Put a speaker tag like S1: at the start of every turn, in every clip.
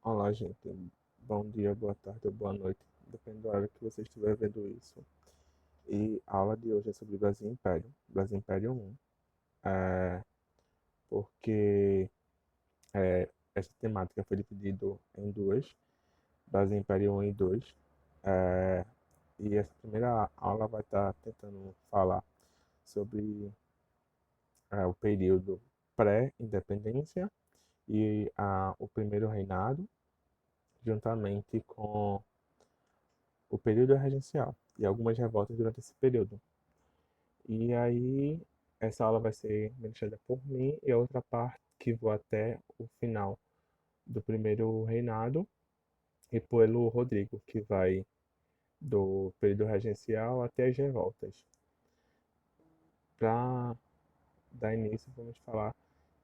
S1: Olá, gente. Bom dia, boa tarde ou boa noite, depende do horário que você estiver vendo isso. E a aula de hoje é sobre Brasil Império, Brasil Império 1, é, porque essa temática foi dividida em duas, Brasil Império 1 e 2. é, e essa primeira aula vai estar tentando falar sobre o período pré-independência e o primeiro reinado, juntamente com o período regencial e algumas revoltas durante esse período. E aí, essa aula vai ser ministrada por mim e a outra parte que vou até o final do primeiro reinado e pelo Rodrigo, que vai do período regencial até as revoltas. Para dar início, vamos falar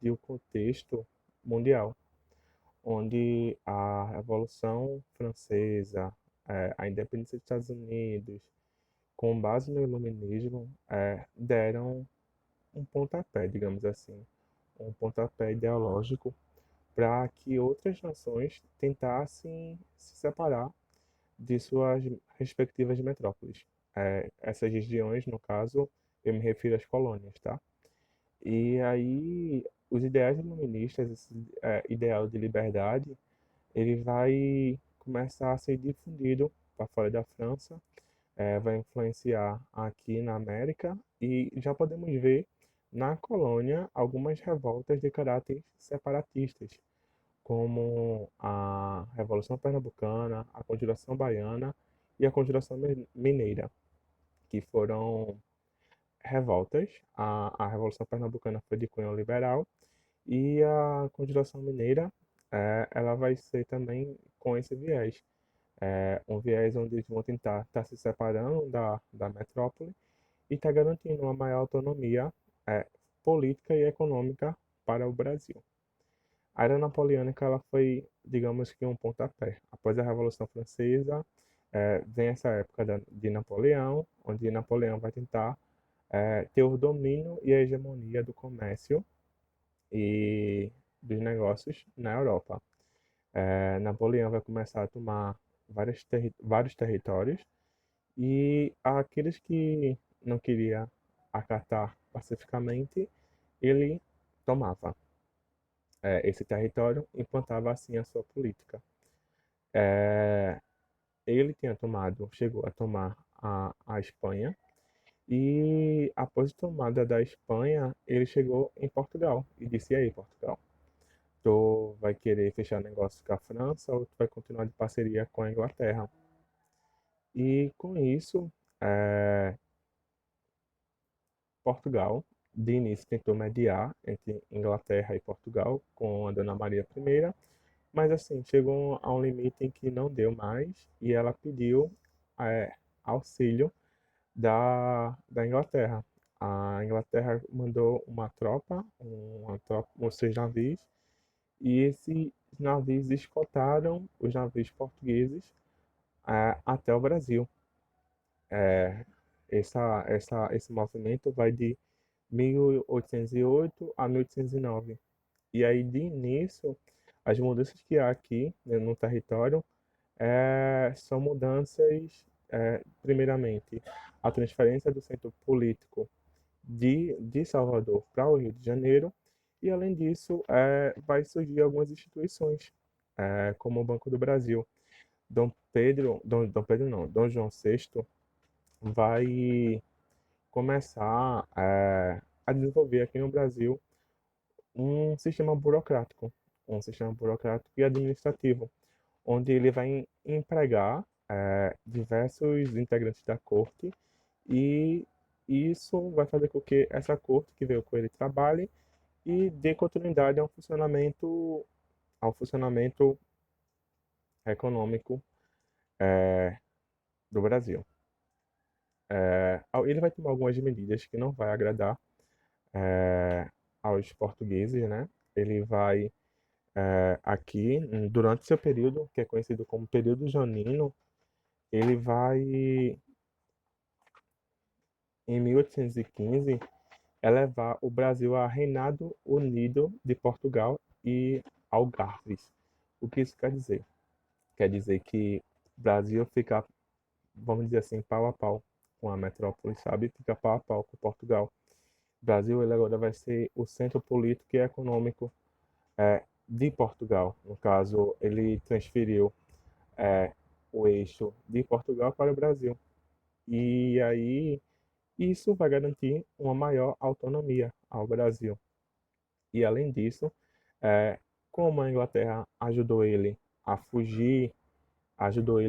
S1: de um contexto mundial, onde a Revolução Francesa, a independência dos Estados Unidos, com base no iluminismo, deram um pontapé, digamos assim, um pontapé ideológico para que outras nações tentassem se separar de suas respectivas metrópoles. Essas regiões, no caso, eu me refiro às colônias, tá? E aí, os ideais iluministas, esse ideal de liberdade, ele vai começar a ser difundido para fora da França, vai influenciar aqui na América e já podemos ver na colônia algumas revoltas de caráter separatistas, como a Revolução Pernambucana, a Conjuração Baiana e a Conjuração Mineira, que foram revoltas. A Revolução Pernambucana foi de cunho liberal e a Conjuração Mineira, ela vai ser também com esse viés. Um viés onde eles vão tentar estar se separando da metrópole e está garantindo uma maior autonomia é, política e econômica para o Brasil. A era napoleônica ela foi, digamos que, um pontapé. Após a Revolução Francesa, vem essa época de Napoleão, onde Napoleão vai tentar ter o domínio e a hegemonia do comércio e dos negócios na Europa. Napoleão vai começar a tomar vários territórios e aqueles que não queria acatar pacificamente, ele tomava esse território e implantava assim a sua política. É, ele chegou a tomar a Espanha e após a tomada da Espanha, ele chegou em Portugal e disse: "E aí, Portugal, tu vai querer fechar negócio com a França ou tu vai continuar de parceria com a Inglaterra?" E com isso, é, Portugal, de início, tentou mediar entre Inglaterra e Portugal com a Dona Maria I, mas assim, chegou a um limite em que não deu mais e ela pediu auxílio da Inglaterra. A Inglaterra mandou os seus navios, e esses navios escoltaram os navios portugueses até o Brasil. É, esse movimento vai de 1808 a 1809. E aí, de início, as mudanças que há aqui, né, no território são mudanças, primeiramente, a transferência do centro político de Salvador para o Rio de Janeiro, e além disso, vai surgir algumas instituições, como o Banco do Brasil. Dom Pedro não, Dom João VI vai começar a desenvolver aqui no Brasil um sistema burocrático e administrativo, onde ele vai empregar diversos integrantes da corte e isso vai fazer com que essa corte que veio com ele trabalhe e dê continuidade ao funcionamento econômico do Brasil. Ele vai tomar algumas medidas que não vai agradar aos portugueses, né? Ele vai aqui, durante seu período, que é conhecido como período junino, ele vai, em 1815, elevar o Brasil a Reinado Unido de Portugal e Algarves. O que isso quer dizer? Quer dizer que o Brasil fica, vamos dizer assim, pau a pau com a metrópole, sabe? Fica pau a pau com Portugal. O Brasil ele agora vai ser o centro político e econômico de Portugal. No caso, ele transferiu é, o eixo de Portugal para o Brasil. E aí isso vai garantir uma maior autonomia ao Brasil. E além disso, é, como a Inglaterra ajudou ele e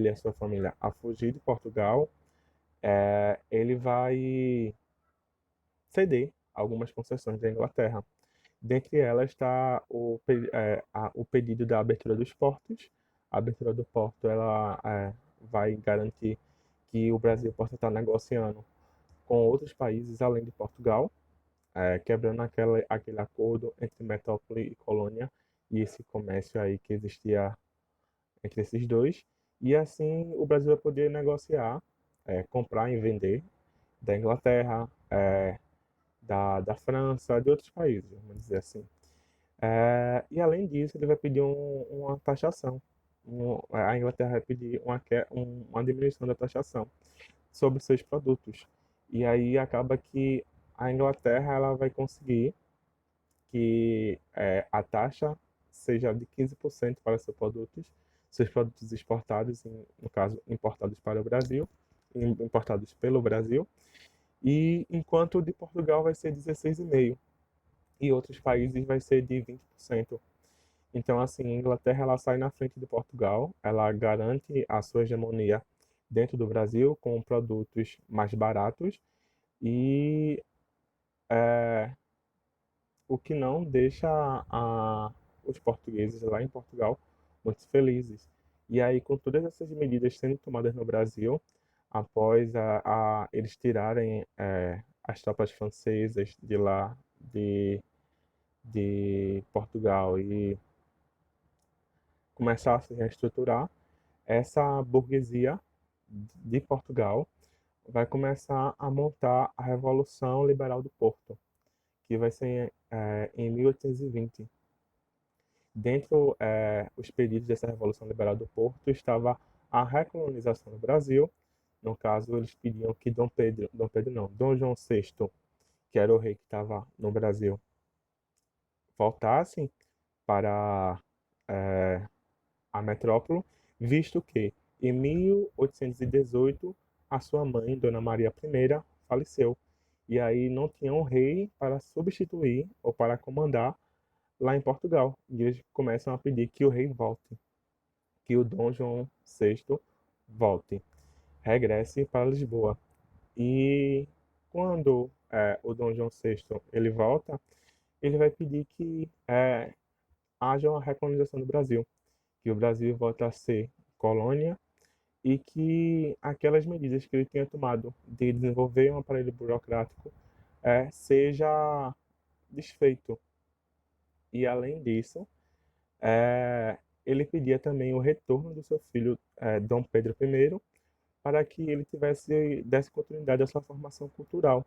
S1: a sua família a fugir de Portugal, ele vai ceder algumas concessões da Inglaterra. Dentre elas está o pedido da abertura dos portos. A abertura do porto ela vai garantir que o Brasil possa estar negociando com outros países além de Portugal, quebrando aquele acordo entre metrópole e colônia e esse comércio aí que existia entre esses dois. E assim o Brasil vai poder negociar, comprar e vender da Inglaterra, da França, de outros países, vamos dizer assim. E além disso, ele vai pedir uma taxação. A Inglaterra vai pedir uma diminuição da taxação sobre seus produtos. E aí acaba que a Inglaterra ela vai conseguir que a taxa seja de 15% para seus produtos exportados, no caso, importados para o Brasil, importados pelo Brasil, e enquanto o de Portugal vai ser 16,5% e outros países vai ser de 20%. Então, assim, a Inglaterra ela sai na frente de Portugal, ela garante a sua hegemonia dentro do Brasil com produtos mais baratos e o que não deixa os portugueses lá em Portugal muito felizes. E aí, com todas essas medidas sendo tomadas no Brasil, após eles tirarem as tropas francesas de lá, de Portugal, e começar a se reestruturar, essa burguesia de Portugal vai começar a montar a Revolução Liberal do Porto, que vai ser em 1820. Dentro os pedidos dessa Revolução Liberal do Porto estava a recolonização do Brasil. No caso, eles pediam que Dom Pedro não, Dom João VI, que era o rei que estava no Brasil, voltasse para eh, a metrópole, visto que em 1818 a sua mãe, Dona Maria I, faleceu. E aí não tinha um rei para substituir ou para comandar lá em Portugal. E eles começam a pedir que o rei volte, que o Dom João VI volte, regresse para Lisboa. E quando o Dom João VI ele volta, ele vai pedir que haja uma recolonização do Brasil, que o Brasil volte a ser colônia e que aquelas medidas que ele tinha tomado de desenvolver um aparelho burocrático seja desfeito. E além disso, ele pedia também o retorno do seu filho Dom Pedro I para que ele desse continuidade à sua formação cultural.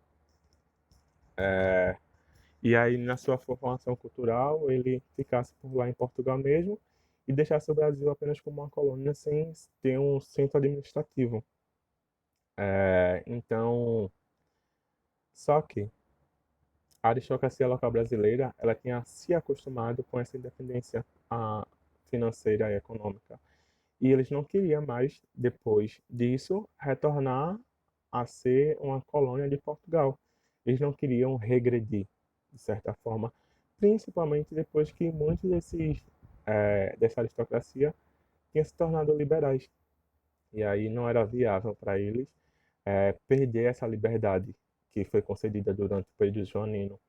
S1: E aí, na sua formação cultural, ele ficasse por lá em Portugal mesmo e deixasse o Brasil apenas como uma colônia sem ter um centro administrativo. Então, só que a aristocracia local brasileira, ela tinha se acostumado com essa independência financeira e econômica. E eles não queriam mais, depois disso, retornar a ser uma colônia de Portugal. Eles não queriam regredir, de certa forma, principalmente depois que muitos dessa aristocracia tinham se tornado liberais. E aí não era viável para eles perder essa liberdade que foi concedida durante o período joanino.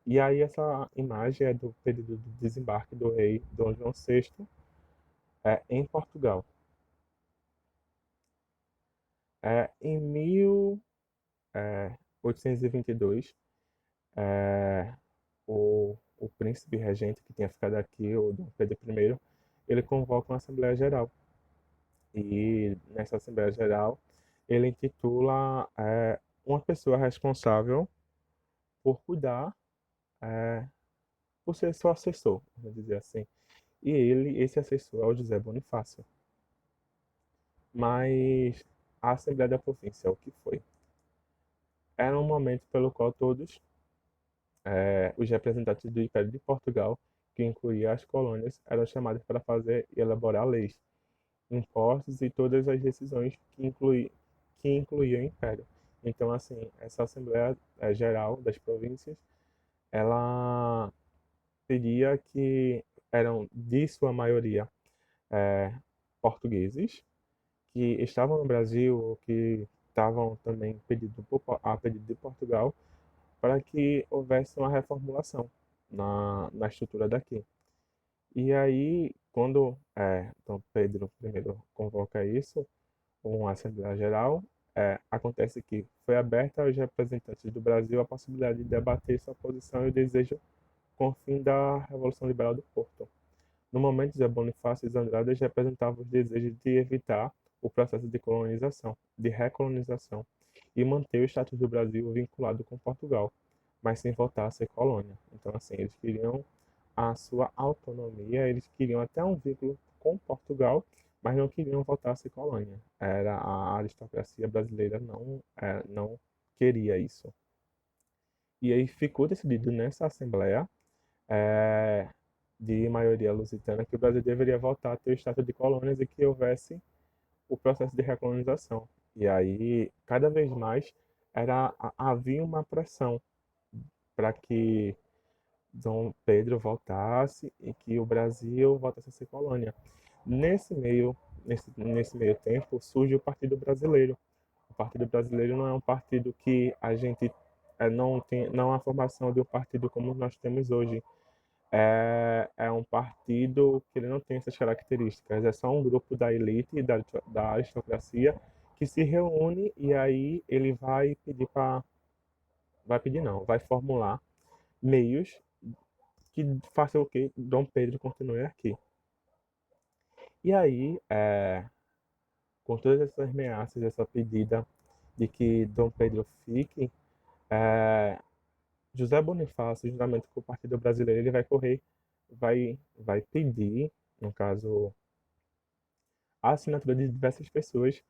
S1: E aí essa imagem é do período do desembarque do rei Dom João VI em Portugal. Em 1822, o príncipe regente que tinha ficado aqui, o Dom Pedro I, ele convoca uma Assembleia Geral. E nessa Assembleia Geral, ele intitula uma pessoa responsável por cuidar, por ser seu assessor, vamos dizer assim. e esse assessor é o José Bonifácio. Mas a Assembleia da Província, o que foi? Era um momento pelo qual todos os representantes do Império de Portugal, que incluía as colônias, eram chamados para fazer e elaborar leis, impostos e todas as decisões que incluíam o Império. Então, assim, essa Assembleia Geral das Províncias, ela pedia que eram, de sua maioria, eh, portugueses, que estavam no Brasil ou que estavam também a pedido de Portugal, para que houvesse uma reformulação na estrutura daqui. E aí, quando Dom Pedro I convoca isso, uma Assembleia Geral, acontece que foi aberta aos representantes do Brasil a possibilidade de debater sua posição e o desejo com o fim da Revolução Liberal do Porto. No momento, José Bonifácio e Andradas representavam os desejos de evitar o processo de colonização, de recolonização, e manter o status do Brasil vinculado com Portugal, mas sem voltar a ser colônia. Então, assim, eles queriam a sua autonomia, eles queriam até um vínculo com Portugal, mas não queriam voltar a ser colônia. Era a aristocracia brasileira não queria isso. E aí ficou decidido nessa assembleia eh, de maioria lusitana que o Brasil deveria voltar a ter o status de colônias e que houvesse o processo de recolonização. E aí, cada vez mais, havia uma pressão para que Dom Pedro voltasse e que o Brasil voltasse a ser colônia. Nesse meio, nesse meio tempo, surge o Partido Brasileiro. O Partido Brasileiro não é um partido que a gente não tem, não é a formação de um partido como nós temos hoje. É um partido que ele não tem essas características. É só um grupo da elite e da aristocracia que se reúne e aí ele vai pedir para, vai pedir não, vai formular meios que façam o que Dom Pedro continue aqui. E aí, com todas essas ameaças, essa pedida de que Dom Pedro fique, é, José Bonifácio, juntamente com o Partido Brasileiro, ele vai correr, vai pedir, no caso, a assinatura de diversas pessoas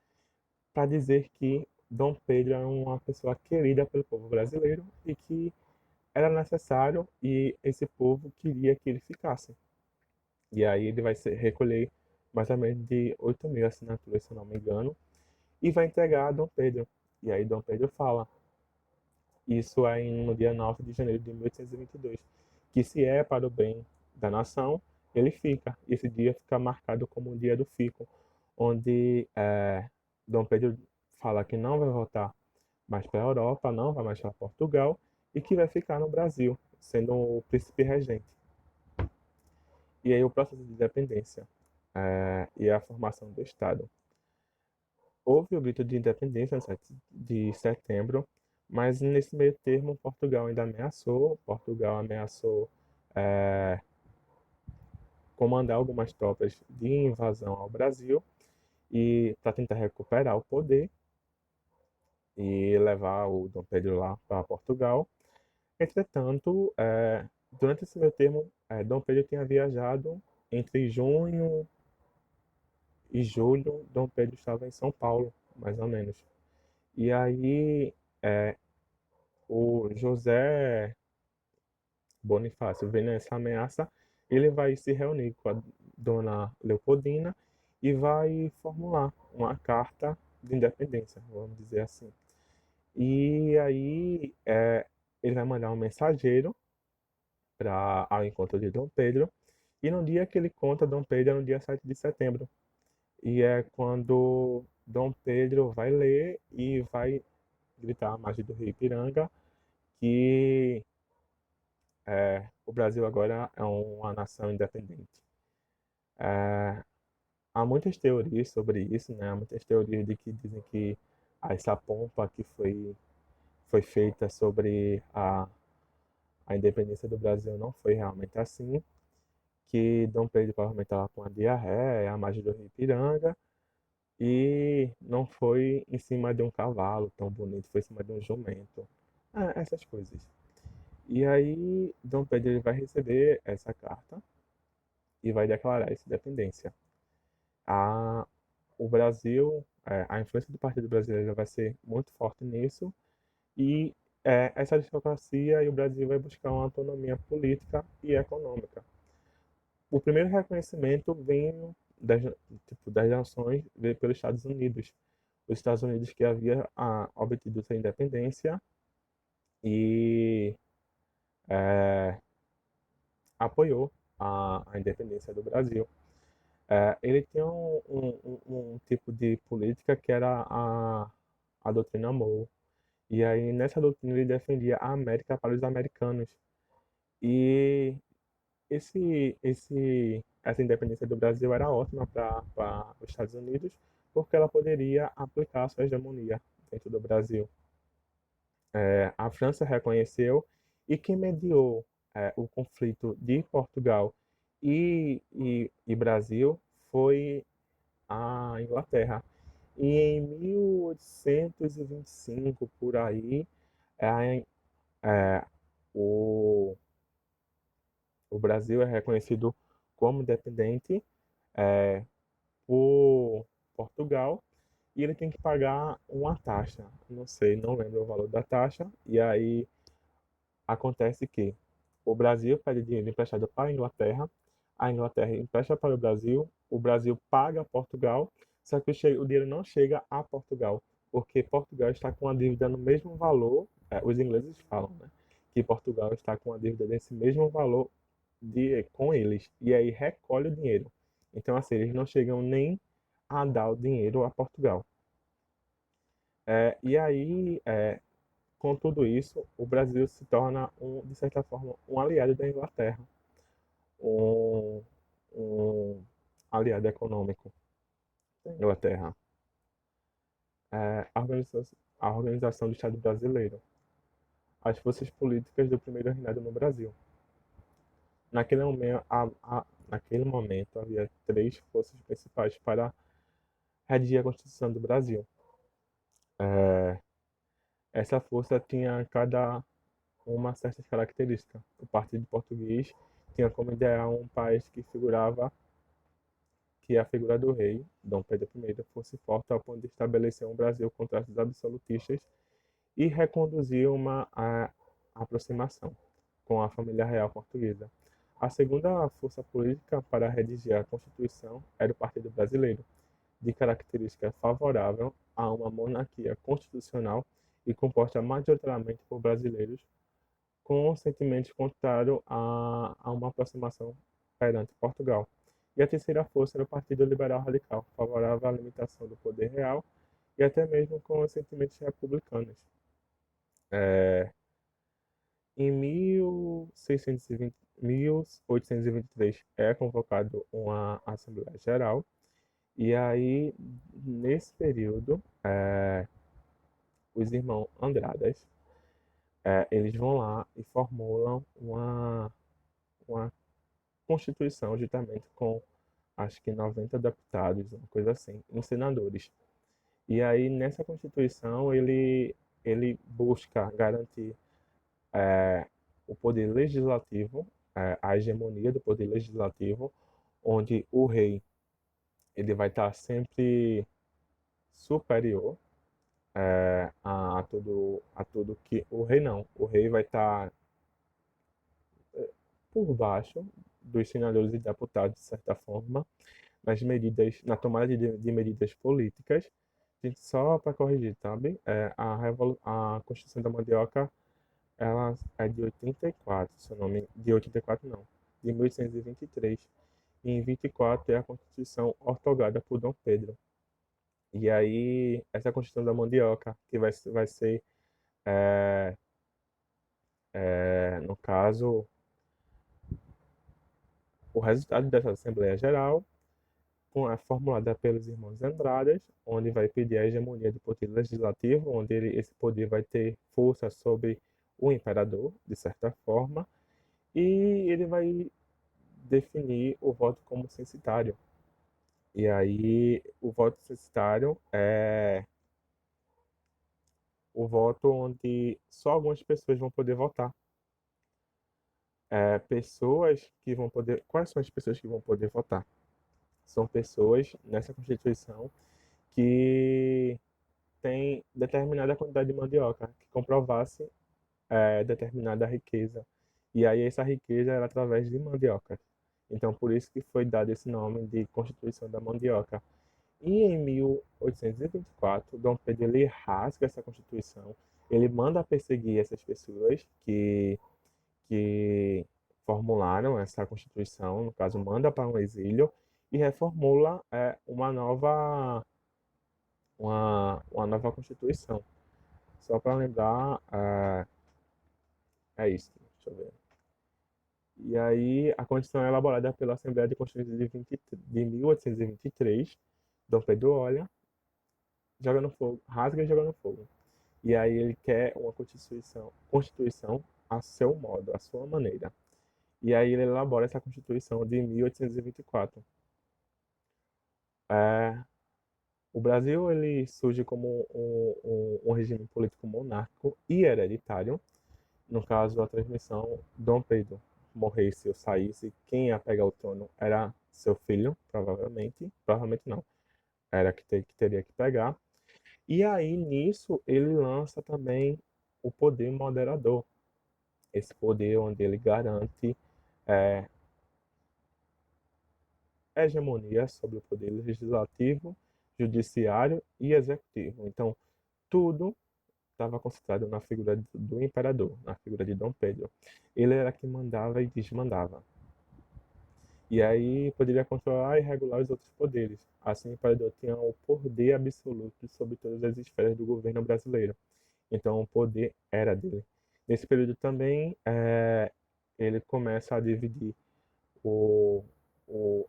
S1: para dizer que Dom Pedro é uma pessoa querida pelo povo brasileiro e que era necessário e esse povo queria que ele ficasse. E aí ele vai recolher mais ou menos de 8.000 assinaturas, se eu não me engano, e vai entregar a Dom Pedro. E aí Dom Pedro fala, isso é no dia 9 de janeiro de 1822, que se é para o bem da nação, ele fica. Esse dia fica marcado como o dia do fico, onde Dom Pedro fala que não vai voltar mais para a Europa, não vai mais para Portugal, e que vai ficar no Brasil, sendo o príncipe regente. E aí o processo de independência e a formação do Estado. Houve o grito de independência no 7 de setembro, mas nesse meio termo Portugal ameaçou eh, comandar algumas tropas de invasão ao Brasil e para tentar recuperar o poder e levar o Dom Pedro lá para Portugal. Entretanto, durante esse meio termo, Dom Pedro tinha viajado entre junho e julho. Dom Pedro estava em São Paulo, mais ou menos. E aí, é, o José Bonifácio, vendo essa ameaça, ele vai se reunir com a dona Leopoldina e vai formular uma carta de independência, vamos dizer assim. E aí, ele vai mandar um mensageiro ao encontro de Dom Pedro. E no dia que ele conta Dom Pedro é no dia 7 de setembro. E é quando Dom Pedro vai ler e vai gritar a margem do Rio Ipiranga que o Brasil agora é uma nação independente. É, há muitas teorias sobre isso, né? Há muitas teorias de que dizem que essa pompa que foi feita sobre a independência do Brasil não foi realmente assim, que Dom Pedro provavelmente estava com a diarreia, a margem do Rio Ipiranga, e não foi em cima de um cavalo tão bonito, foi em cima de um jumento. Essas coisas. E aí, Dom Pedro ele vai receber essa carta e vai declarar essa independência. A, o Brasil, a influência do Partido Brasileiro vai ser muito forte nisso e essa aristocracia e o Brasil vai buscar uma autonomia política e econômica. O primeiro reconhecimento vem das nações veio pelos Estados Unidos. Os Estados Unidos que havia obtido sua independência e é, apoiou a independência do Brasil. Ele tinha um tipo de política que era a doutrina Monroe. E aí, nessa doutrina, ele defendia a América para os americanos. E essa independência do Brasil era ótima para os Estados Unidos, porque ela poderia aplicar sua hegemonia dentro do Brasil. A França reconheceu e quem mediou o conflito de Portugal e Brasil foi a Inglaterra. E em 1825, por aí, é, é, o, o Brasil é reconhecido como independente é, por Portugal e ele tem que pagar uma taxa. Não sei, não lembro o valor da taxa. E aí acontece que o Brasil pede dinheiro emprestado para a Inglaterra empresta para o Brasil paga a Portugal, só que o dinheiro não chega a Portugal, porque Portugal está com a dívida no mesmo valor, os ingleses falam, né, que Portugal está com a dívida desse mesmo valor com eles, e aí recolhe o dinheiro. Então, assim, eles não chegam nem a dar o dinheiro a Portugal. E aí, com tudo isso, o Brasil se torna, de certa forma, um aliado da Inglaterra, um, um aliado econômico da Inglaterra. A Organização do Estado Brasileiro, as forças políticas do primeiro reinado no Brasil. Naquele momento havia três forças principais para redigir a Constituição do Brasil. É, essa força tinha cada uma certas características. O Partido Português tinha como ideal um país que a figura do rei, Dom Pedro I, fosse forte ao ponto de estabelecer um Brasil contra os absolutistas e reconduzir uma aproximação com a família real portuguesa. A segunda força política para redigir a Constituição era o Partido Brasileiro, de característica favorável a uma monarquia constitucional e composta majoritariamente por brasileiros com sentimentos contrários a uma aproximação perante Portugal. E a terceira força era o Partido Liberal Radical, favorável à limitação do poder real e até mesmo com os sentimentos republicanos. É, em 1823 é convocado uma Assembleia Geral e aí, nesse período, os irmãos Andradas, eles vão lá e formulam uma Constituição, juntamente com acho que 90 deputados, uma coisa assim, uns senadores. E aí, nessa Constituição, ele busca garantir o poder legislativo, a hegemonia do poder legislativo, onde o rei ele vai estar sempre superior a tudo que o rei não. O rei vai estar por baixo dos senadores e deputados, de certa forma, na tomada de medidas políticas. Gente, só para corrigir, sabe? A Constituição da Mandioca, ela é de 84, se eu não me... De 84 não, de 1823. E em 24 é a Constituição ortogada por Dom Pedro. E aí, essa Constituição da Mandioca, que vai ser, é, no caso, o resultado dessa Assembleia Geral, é formulada pelos irmãos Andradas, onde vai pedir a hegemonia do poder legislativo, onde esse poder vai ter força sobre o imperador, de certa forma, e ele vai definir o voto como censitário. E aí, o voto censitário é o voto onde só algumas pessoas vão poder votar. pessoas que vão poder. Quais são as pessoas que vão poder votar? São pessoas nessa Constituição que têm determinada quantidade de mandioca, que comprovasse determinada riqueza. E aí essa riqueza era através de mandioca. Então por isso que foi dado esse nome de Constituição da Mandioca. E em 1824, Dom Pedro ele rasga essa Constituição, ele manda perseguir essas pessoas que formularam essa Constituição, no caso, manda para um exílio e reformula uma nova Constituição. Só para lembrar, é isso. Deixa eu ver. E aí, a Constituição é elaborada pela Assembleia de Constituinte de 1823. Dom Pedro olha, joga no fogo, rasga e joga no fogo. E aí ele quer uma constituição a seu modo, a sua maneira. E aí ele elabora essa Constituição de 1824. É, o Brasil ele surge como um regime político monárquico e hereditário. No caso, a transmissão, Dom Pedro morresse ou saísse, quem ia pegar o trono era seu filho, provavelmente. Provavelmente não, era que teria que pegar. E aí, nisso, ele lança também o poder moderador. Esse poder onde ele garante é, hegemonia sobre o poder legislativo, judiciário e executivo. Então, tudo estava concentrado na figura do imperador, na figura de Dom Pedro. Ele era quem mandava e desmandava. E aí poderia controlar e regular os outros poderes. Assim, o imperador tinha o poder absoluto sobre todas as esferas do governo brasileiro. Então, o poder era dele. Nesse período também, ele começa a dividir o, o,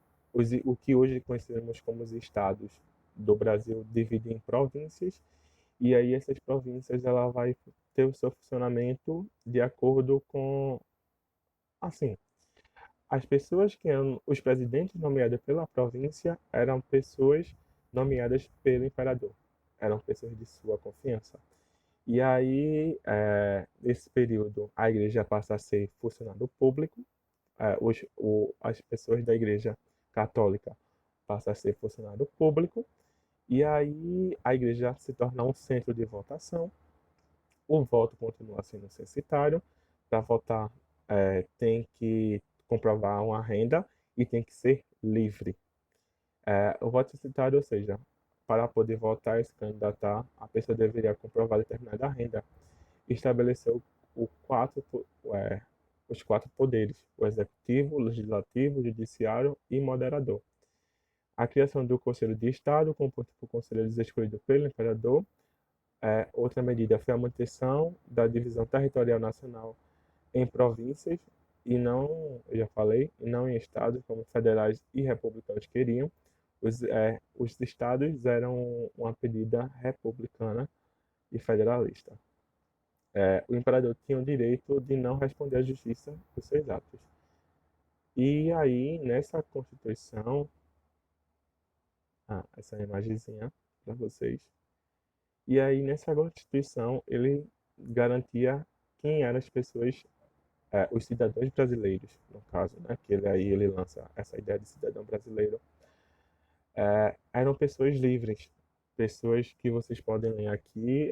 S1: o que hoje conhecemos como os estados do Brasil, divide em províncias, e aí essas províncias ela vai ter o seu funcionamento de acordo com, assim, as pessoas que eram os presidentes nomeados pela província eram pessoas nomeadas pelo imperador, eram pessoas de sua confiança. E aí, nesse período, a igreja passa a ser funcionário público, as pessoas da igreja católica passam a ser funcionário público, e aí a igreja se torna um centro de votação. O voto continua sendo censitário. Para votar, tem que comprovar uma renda e tem que ser livre. O voto censitário, ou seja, para poder votar e se candidatar, a pessoa deveria comprovar determinada renda. Estabeleceu o quatro, é, os quatro poderes: o executivo, o legislativo, o judiciário e moderador. A criação do Conselho de Estado, composto por conselheiros escolhidos pelo imperador. Outra medida foi a manutenção da divisão territorial nacional em províncias e não, eu já falei, e não em estados como federais e republicanos queriam. Os estados eram uma pedida republicana e federalista. O imperador tinha o direito de não responder à justiça por seus atos. E aí, nessa Constituição, essa imagenzinha para vocês. E aí, nessa Constituição, ele garantia quem eram as pessoas, os cidadãos brasileiros, no caso, né? Que ele lança essa ideia de cidadão brasileiro. Eram pessoas livres, pessoas que vocês podem ler aqui,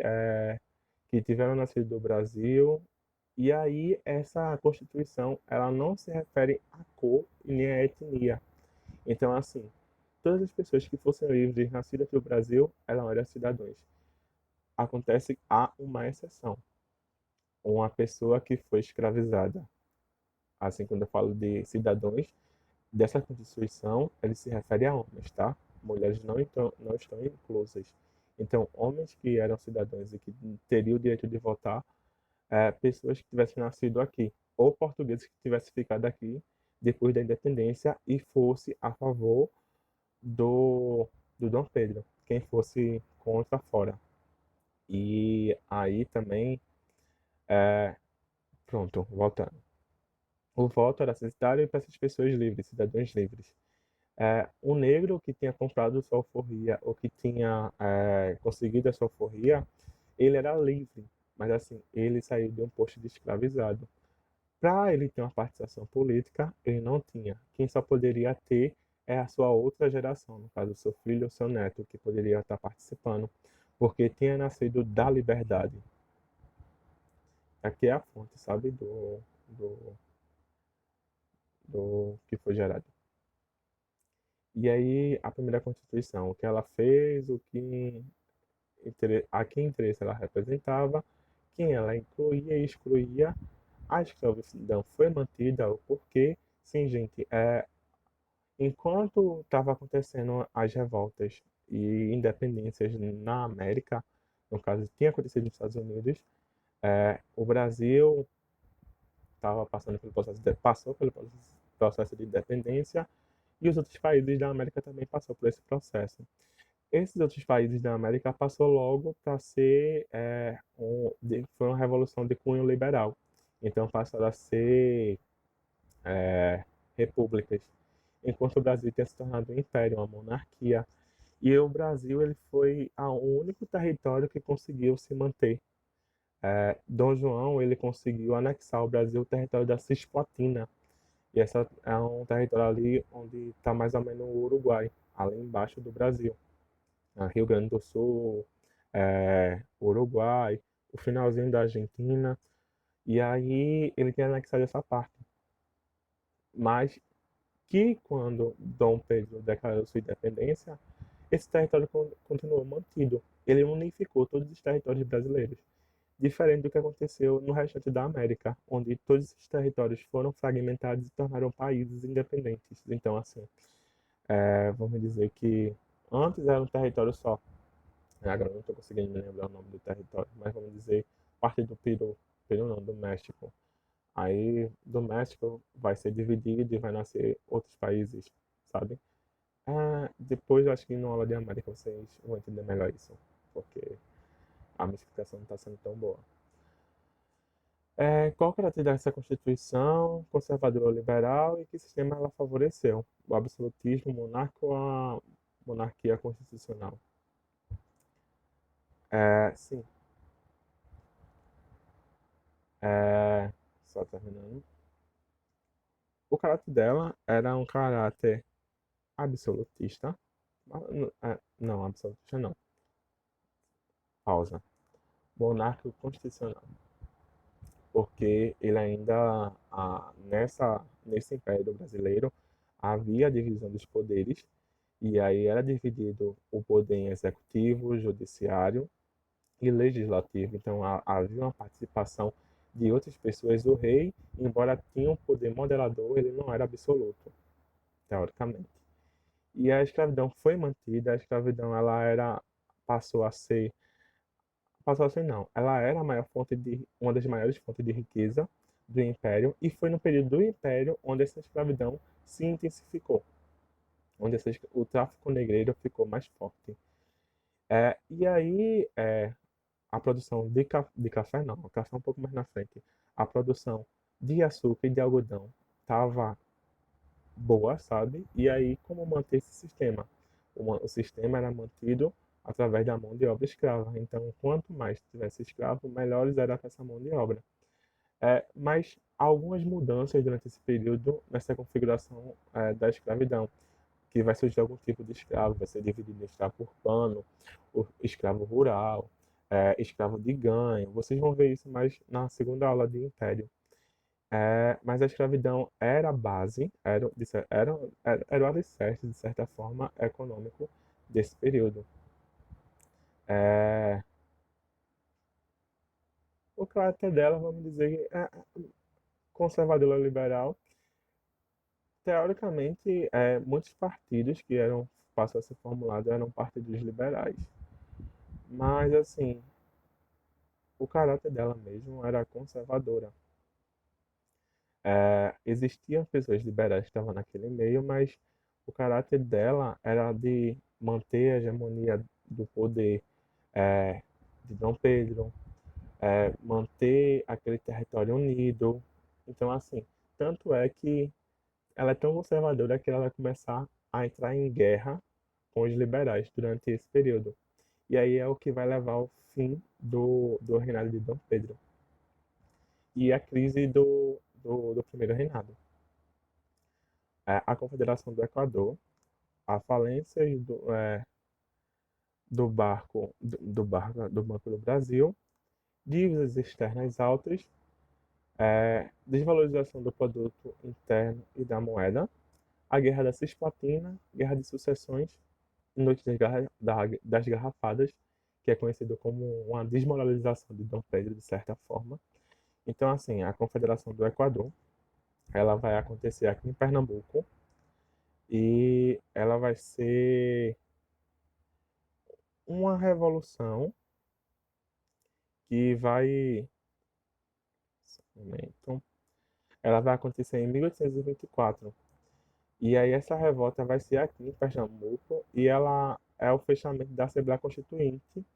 S1: que tiveram nascido no Brasil. E aí, essa Constituição, ela não se refere à cor e nem à etnia. Então, assim, todas as pessoas que fossem livres, nascidas no Brasil, elas eram cidadãos. Acontece, há uma exceção. Uma pessoa que foi escravizada. Assim, quando eu falo de cidadãos dessa Constituição, ele se refere a homens, tá? Mulheres não estão inclusas. Então, homens que eram cidadãos e que teriam o direito de votar, pessoas que tivessem nascido aqui, ou portugueses que tivessem ficado aqui depois da independência e fosse a favor do Dom Pedro, quem fosse contra fora. E aí também, pronto, voltando. O voto era censitário para essas pessoas livres, cidadãos livres. O negro que tinha comprado sua alforria ou que tinha conseguido a sua alforria, ele era livre, mas assim, ele saiu de um posto de escravizado. Para ele ter uma participação política, ele não tinha. Quem só poderia ter é a sua outra geração, no caso, seu filho ou seu neto, que poderia estar participando, porque tinha nascido da liberdade. Aqui é a fonte, sabe, do, do que foi gerado. E aí, a primeira Constituição, o que ela fez, a que interesse ela representava, quem ela incluía e excluía, a escravidão foi mantida, o porquê. Sim, gente, enquanto estava acontecendo as revoltas e independências na América, no caso, tinha acontecido nos Estados Unidos, o Brasil estava passando pelo passou pelo processo de independência e os outros países da América também passou por esse processo. Esses outros países da América passou logo para ser foi uma revolução de cunho liberal. Então passaram a ser repúblicas, enquanto o Brasil tinha se tornado um império, uma monarquia. E o Brasil ele foi o único território que conseguiu se manter. Dom João ele conseguiu anexar ao Brasil o território da Cisplatina. E essa é um território ali onde está mais ou menos o Uruguai, ali embaixo do Brasil. Rio Grande do Sul, Uruguai, o finalzinho da Argentina. E aí ele tinha anexado essa parte. Mas que quando Dom Pedro declarou sua independência, esse território continuou mantido. Ele unificou todos os territórios brasileiros, diferente do que aconteceu no restante da América, onde todos esses territórios foram fragmentados e tornaram países independentes. Então, assim, vamos dizer que antes era um território só. Agora não estou conseguindo me lembrar o nome do território, mas vamos dizer parte do Peru não, do México. Aí do México vai ser dividido e vai nascer outros países, sabe? Depois eu acho que na aula de América vocês vão entender melhor isso, porque a minha explicação não está sendo tão boa. Qual característica dessa Constituição conservadora ou liberal e que sistema ela favoreceu? O absolutismo monárquico ou a monarquia constitucional? Sim. É, só terminando. O caráter dela era um caráter absolutista. Não, absolutista não. Pausa. Monárquico constitucional. Porque ele ainda, nesse Império Brasileiro, havia a divisão dos poderes, e aí era dividido o poder em executivo, judiciário e legislativo. Então havia uma participação de outras pessoas. O rei, embora tinha um poder moderador, ele não era absoluto, teoricamente. E a escravidão foi mantida, a escravidão passou a ser, passou a ser não, ela era uma das maiores fontes de riqueza do Império, e foi no período do Império onde essa escravidão se intensificou, onde o tráfico negreiro ficou mais forte. E aí, a produção de café não, o café é um pouco mais na frente, a produção de açúcar e de algodão estava boa, sabe? E aí, como manter esse sistema? O sistema era mantido através da mão de obra escrava. Então, quanto mais tivesse escravo, melhores era essa mão de obra. Mas há algumas mudanças durante esse período nessa configuração da escravidão, que vai surgir algum tipo de escravo, vai ser dividido em escravo urbano, o escravo rural, escravo de ganho. Vocês vão ver isso mais na segunda aula de Império. Mas a escravidão era a base, era o alicerce, de certa forma, econômico desse período. É, o caráter dela, vamos dizer, conservadora liberal. Teoricamente, muitos partidos que passou a ser formulados eram partidos liberais. Mas, assim, o caráter dela mesmo era conservadora. Existiam pessoas liberais que estavam naquele meio, mas o caráter dela era de manter a hegemonia do poder de Dom Pedro, manter aquele território unido. Então, assim, tanto é que ela é tão conservadora que ela vai começar a entrar em guerra com os liberais durante esse período. E aí é o que vai levar ao fim do reinado de Dom Pedro. E a crise do primeiro reinado. A Confederação do Equador, a falência do Banco do Brasil, dívidas externas altas, desvalorização do produto interno e da moeda, a Guerra da Cisplatina, Guerra de Sucessões, Noite das Garrafadas, que é conhecido como uma desmoralização de Dom Pedro, de certa forma. Então, assim, a Confederação do Equador, ela vai acontecer aqui em Pernambuco e ela vai ser uma revolução que vai... Só um momento. Ela vai acontecer em 1824. E aí essa revolta vai ser aqui em Pernambuco e ela é o fechamento da Assembleia Constituinte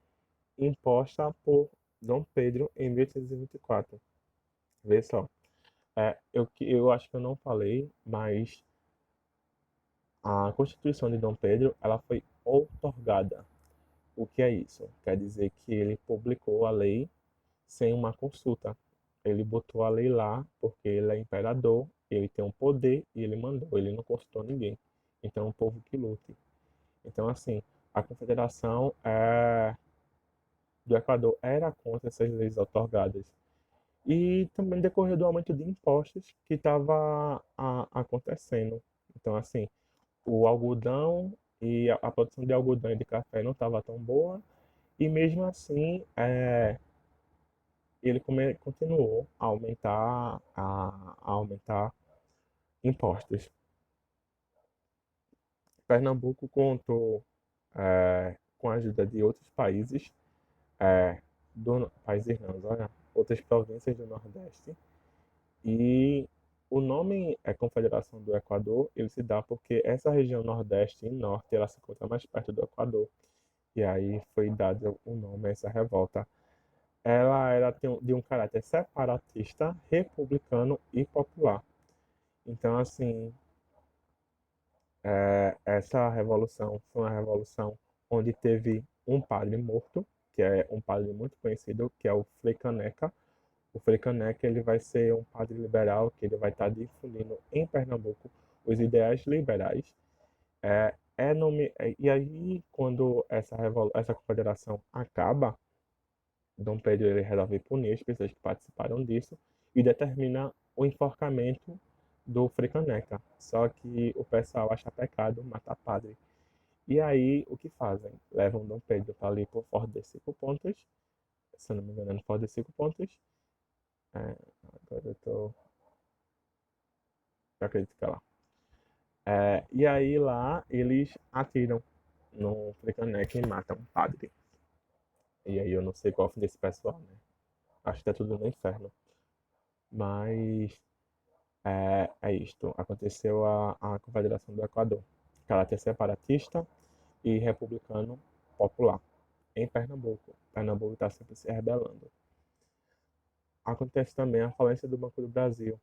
S1: imposta por Dom Pedro em 1824. Vê só. Eu acho que eu não falei, mas a Constituição de Dom Pedro ela foi outorgada. O que é isso? Quer dizer que ele publicou a lei sem uma consulta. Ele botou a lei lá porque ele é imperador, ele tem um poder e ele mandou, ele não consultou ninguém. Então, o povo que lute. Então, assim, a Confederação do Equador era contra essas leis outorgadas. E também decorreu do aumento de impostos que estava acontecendo. Então, assim, o algodão e a produção de algodão e de café não estava tão boa, e mesmo assim ele continuou a aumentar impostos. Pernambuco contou com a ajuda de outros países, países não, olha, outras províncias do Nordeste, e o nome é Confederação do Equador, ele se dá porque essa região Nordeste e Norte, ela se encontra mais perto do Equador, e aí foi dado o nome a essa revolta. Ela era de um caráter separatista, republicano e popular. Então, assim, essa revolução foi uma revolução onde teve um padre morto, que é um padre muito conhecido, que é o Frei Caneca. O Frei Caneca ele vai ser um padre liberal, que ele vai estar difundindo em Pernambuco os ideais liberais. E aí, quando essa confederação acaba, Dom Pedro ele resolve punir as pessoas que participaram disso e determina o enforcamento do Frei Caneca. Só que o pessoal acha pecado matar padre. E aí, o que fazem? Levam Dom Pedro para ali por Forte dos Cinco Pontos, se eu não me engano, Forte dos Cinco Pontos. É, agora eu acredito que é lá. E aí lá eles atiram no Frei Caneca e matam um padre. E aí eu não sei qual é o fim desse pessoal, né? Acho que tá tudo no inferno. Mas é isto. Aconteceu a Confederação do Equador. Caráter separatista e republicano popular. Em Pernambuco. Pernambuco está sempre se rebelando. Acontece também a falência do Banco do Brasil.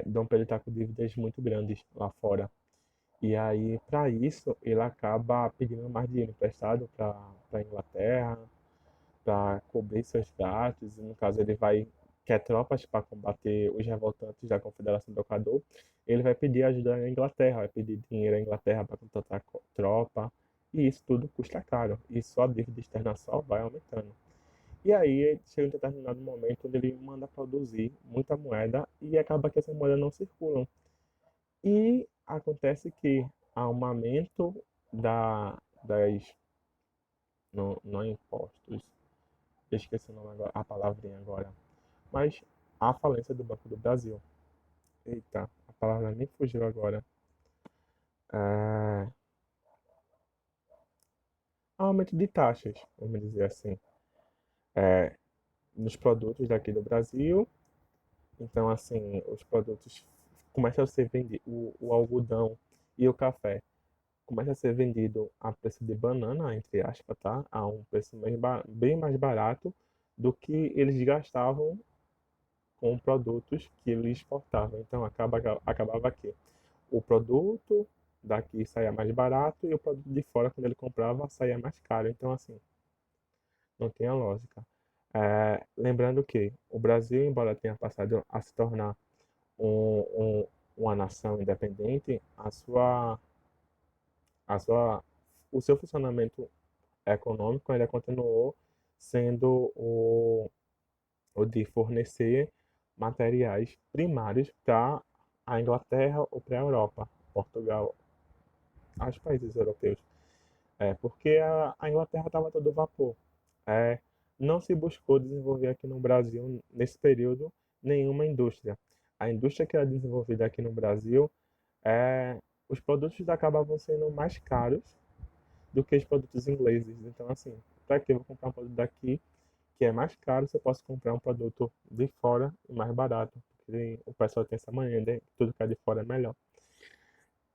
S1: Dom Pedro está com dívidas muito grandes lá fora. E aí, para isso, ele acaba pedindo mais dinheiro emprestado para a Inglaterra, para cobrir seus gastos. E no caso, ele vai quer tropas para combater os revoltantes da Confederação do Equador. Ele vai pedir ajuda à Inglaterra, vai pedir dinheiro à Inglaterra para contratar tropa. E isso tudo custa caro. E só a dívida externa só vai aumentando. E aí chega um determinado momento onde ele manda produzir muita moeda e acaba que essa moeda não circula. E acontece que há um aumento das. Não, não é impostos, eu esqueci o nome agora, a palavrinha agora. Mas a falência do Banco do Brasil. Eita, a palavra nem fugiu agora. É, aumento de taxas, vamos dizer assim, é, nos produtos daqui do Brasil. Então, assim, os produtos começam a ser vendidos, o algodão e o café começa a ser vendido a preço de banana, entre aspas, tá? A um preço bem mais barato do que eles gastavam com produtos que eles exportavam. Então acabava que o produto daqui saía mais barato e o produto de fora, quando ele comprava, saía mais caro. Então, assim, não tinha lógica. Lembrando que o Brasil, embora tenha passado a se tornar um- um- uma nação independente, a sua, o seu funcionamento econômico ainda continuou sendo o de fornecer materiais primários para a Inglaterra ou para a Europa, Portugal, aos países europeus. Porque a Inglaterra estava todo vapor. É, não se buscou desenvolver aqui no Brasil, nesse período, nenhuma indústria. A indústria que era desenvolvida aqui no Brasil, é, os produtos acabavam sendo mais caros do que os produtos ingleses. Então, assim, para que eu vou comprar um produto daqui que é mais caro, se eu posso comprar um produto de fora e mais barato? Porque o pessoal tem essa mania de que tudo que é de fora é melhor.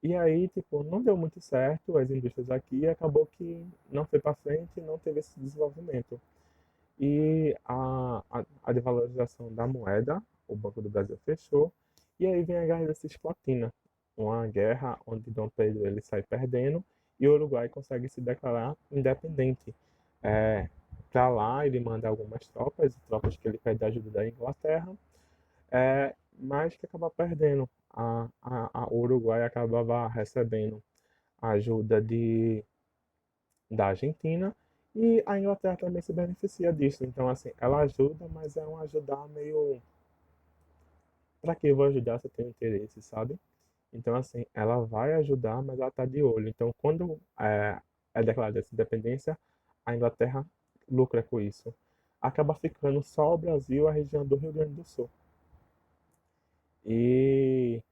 S1: E aí, tipo, não deu muito certo as indústrias aqui e acabou que não foi para frente e não teve esse desenvolvimento. E a desvalorização da moeda, o Banco do Brasil fechou, e aí vem a Guerra da Cisplatina, uma guerra onde Dom Pedro ele sai perdendo e o Uruguai consegue se declarar independente. É, para lá ele manda algumas tropas, tropas que ele pede ajuda da Inglaterra, mas que acaba perdendo. O Uruguai acabava recebendo a ajuda da Argentina e a Inglaterra também se beneficia disso. Então, assim, ela ajuda, mas é um ajudar meio. Para que eu vou ajudar se eu tenho interesse, sabe? Então, assim, ela vai ajudar, mas ela está de olho. Então, quando é declarada essa independência, a Inglaterra lucra com isso. Acaba ficando só o Brasil e a região do Rio Grande do Sul. E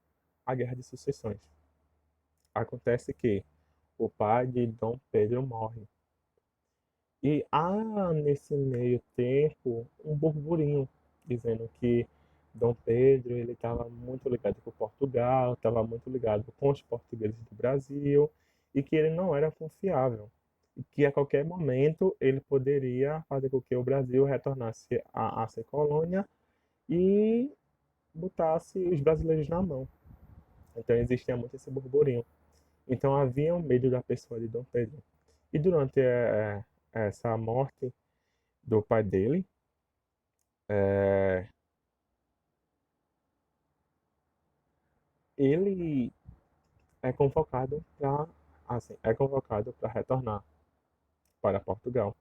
S1: a Guerra de Sucessões. Acontece que o pai de Dom Pedro morre. E há nesse meio tempo um burburinho dizendo que Dom Pedro ele estava muito ligado com Portugal, estava muito ligado com os portugueses do Brasil e que ele não era confiável. E que a qualquer momento ele poderia fazer com que o Brasil retornasse a ser colônia e botasse os brasileiros na mão. Então existia muito esse burburinho. Então havia um medo da pessoa de Dom Pedro. E durante essa morte do pai dele, é, ele é convocado para retornar para Portugal.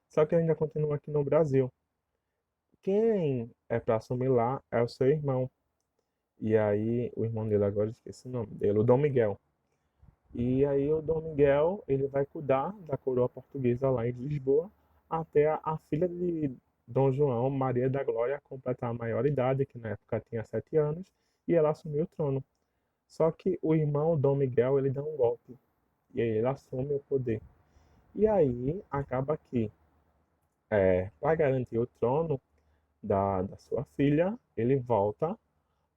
S1: Só que ele ainda continua aqui no Brasil. Quem é para assumir lá é o seu irmão. E aí, o irmão dele agora, eu esqueci o nome dele, o Dom Miguel. E aí o Dom Miguel, ele vai cuidar da coroa portuguesa lá em Lisboa, até a filha de Dom João, Maria da Glória, completar a maioridade, que na época tinha 7 anos, e ela assumiu o trono. Só que o irmão Dom Miguel, ele dá um golpe, e aí ele assume o poder. E aí acaba que, para garantir o trono da sua filha, ele volta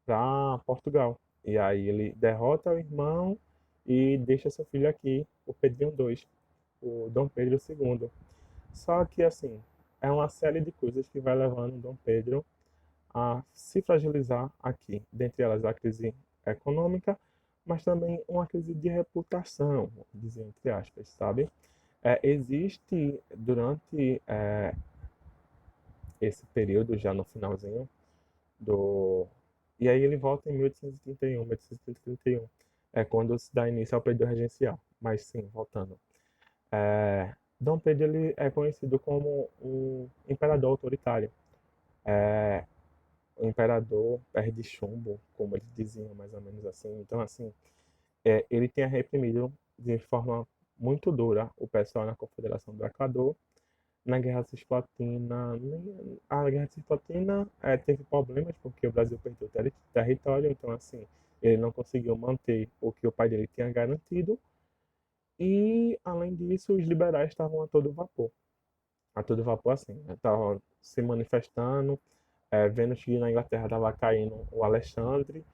S1: para Portugal. E aí ele derrota o irmão e deixa seu filho aqui, o Pedrinho II, o Dom Pedro II. Só que assim, é uma série de coisas que vai levando o Dom Pedro a se fragilizar aqui, dentre elas a crise econômica, mas também uma crise de reputação, vamos dizer entre aspas, sabe? Existe durante esse período, já no finalzinho do. E aí ele volta em 1831, 1831, é quando se dá início ao período regencial. Mas sim, voltando. É, Dom Pedro ele é conhecido como um imperador autoritário. É, o imperador pé de chumbo, como eles diziam, mais ou menos assim. Então, assim, ele tinha reprimido de forma muito dura o pessoal na Confederação do Equador. Na Guerra Cisplatina, a Guerra Cisplatina teve problemas porque o Brasil perdeu território, então, assim, ele não conseguiu manter o que o pai dele tinha garantido. E, além disso, os liberais estavam a todo vapor. A todo vapor, assim, né? Estavam se manifestando, vendo que na Inglaterra estava caindo o Alexandre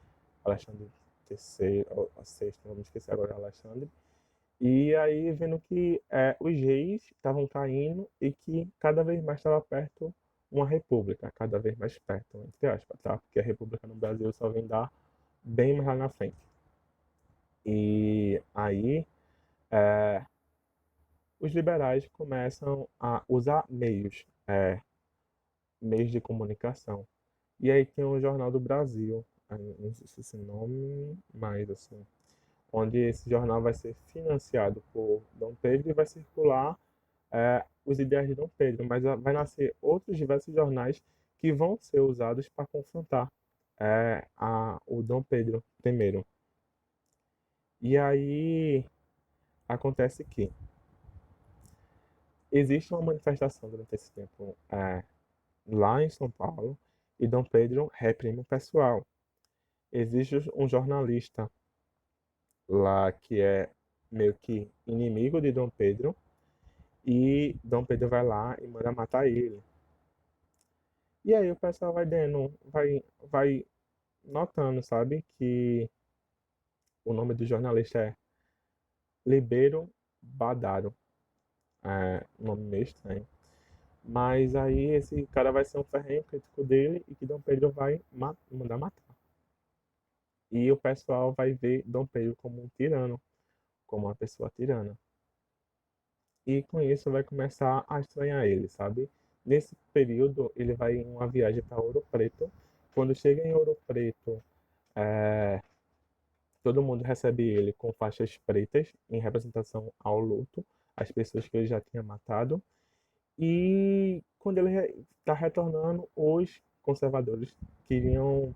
S1: III, ou VI, não me esqueci agora, Alexandre. E aí vendo que os reis estavam caindo e que cada vez mais estava perto uma república, cada vez mais perto, entre aspas, tá? Porque a república no Brasil só vem dar bem mais lá na frente. E aí os liberais começam a usar meios de comunicação. E aí tem o Jornal do Brasil, não sei se esse nome, mas assim, onde esse jornal vai ser financiado por Dom Pedro e vai circular os ideais de Dom Pedro, mas vai nascer outros diversos jornais que vão ser usados para confrontar o Dom Pedro I. E aí acontece que existe uma manifestação durante esse tempo lá em São Paulo e Dom Pedro reprime o pessoal. Existe um jornalista lá que é meio que inimigo de Dom Pedro e Dom Pedro vai lá e manda matar ele. E aí o pessoal vai notando, sabe, que o nome do jornalista é Libero Badaro, um nome meio estranho. Mas aí esse cara vai ser um ferrenho crítico dele e que Dom Pedro vai mandar matar. E o pessoal vai ver Dom Pedro como um tirano, como uma pessoa tirana. E com isso vai começar a estranhar ele, sabe? Nesse período ele vai em uma viagem para Ouro Preto. Quando chega em Ouro Preto, todo mundo recebe ele com faixas pretas em representação ao luto, as pessoas que ele já tinha matado. E quando ele está retornando, os conservadores queriam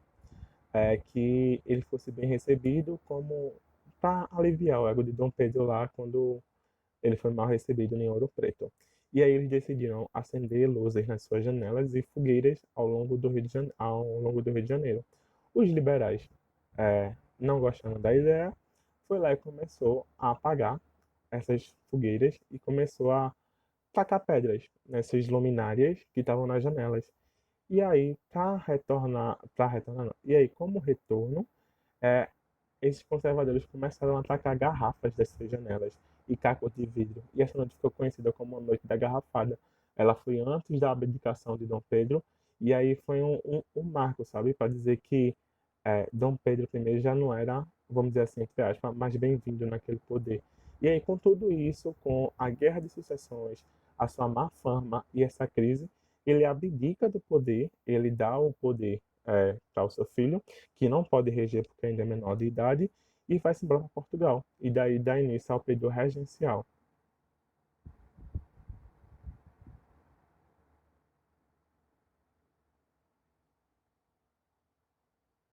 S1: que ele fosse bem recebido, como para aliviar o ego de Dom Pedro lá quando ele foi mal recebido em Ouro Preto. E aí eles decidiram acender luzes nas suas janelas e fogueiras ao longo do Rio de Janeiro. Os liberais, não gostando da ideia, foi lá e começou a apagar essas fogueiras e começou a tacar pedras nessas luminárias que estavam nas janelas. E aí, para retornar, não. E aí, como retorno, é, esses conservadores começaram a atacar garrafas dessas janelas e cacos de vidro. E essa noite ficou conhecida como a Noite da Garrafada. Ela foi antes da abdicação de Dom Pedro, e aí foi um marco, sabe, para dizer que Dom Pedro I já não era, vamos dizer assim, entre aspas, mais bem-vindo naquele poder. E aí, com tudo isso, com a guerra de sucessões, a sua má fama e essa crise, ele abdica do poder, ele dá o poder para o seu filho, que não pode reger porque ainda é menor de idade, e vai-se embora para Portugal. E daí dá início ao período regencial.